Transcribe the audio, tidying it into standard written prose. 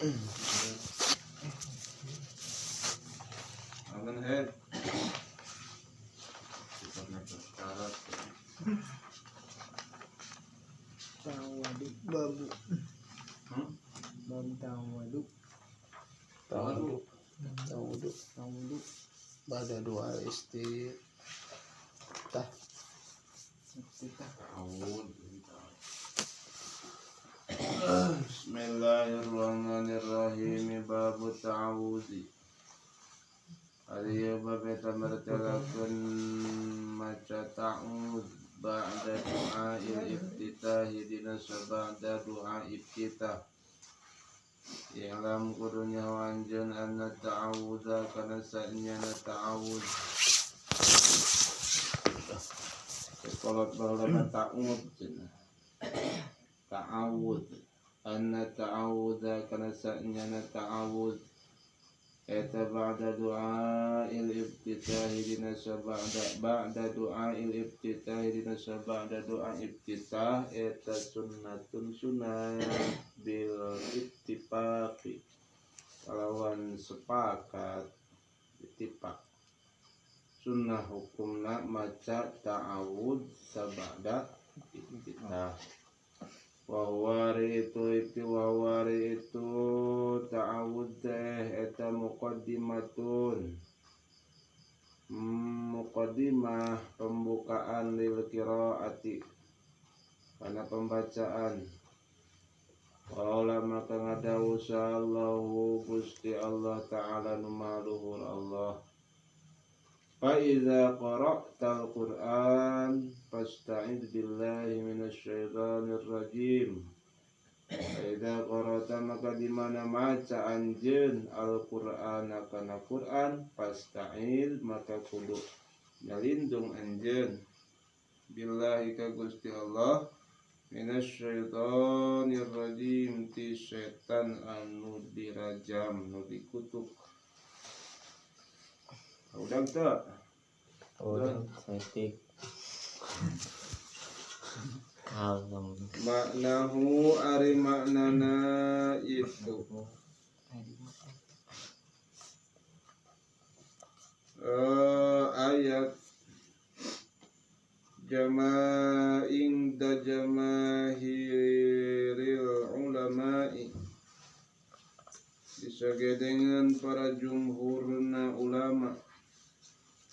Aman head. Kita nak berkarat. Tawaduk babu. Babu tawaduk. Tawaduk. Tawaduk. Pada doa istiftah. Ta'awud. Bismillahirrahmanirrahim. Babu ta'awudi. Ariya babeta mertelakan maca ta'awud ba'da doa il-iftitahi dinasa ba'da doa iftitah. I'lam kudunya wanjan anna ta'awudha kana sa'nyana ta'awud. Kolot bahula ta'awud ta'awud anna ta'awudha kana sa'nyana ta'awud. Eta ba'da du'a il-iftitahi dinasa ba'da du'a il-iftitahi dinasa ba'da du'a iftitah. Eta sunnatun sunnah bil ittifaqi kalawan sepakat ittifaq. Sunnah hukumna maca ta'awud sabada iftitah. Wawari itu ta'awud teh eta muqaddimatun. Muqaddimah pembukaan lil qiraati karena pembacaan. Qala maka ngadawu sallallahu Gusti Allah Ta'ala numaluhur Allah. Fa iza qara'tal Qur'an fasta'id billahi minasyaitonir rajim. Fa iza qara'ta maka di mana maca anjeun Al-Qur'an kana Qur'an fasta'id maka kudu nyalindung anjeun billahi ka Gusti Allah minasyaitonir rajim ti setan anu dirajam nu dikutuk. Udang tak? Udang setik. Kalem. Maknahu ari maknana itu. Ayat jama'ing da jamahiril ulama'i disagedengan para jumhur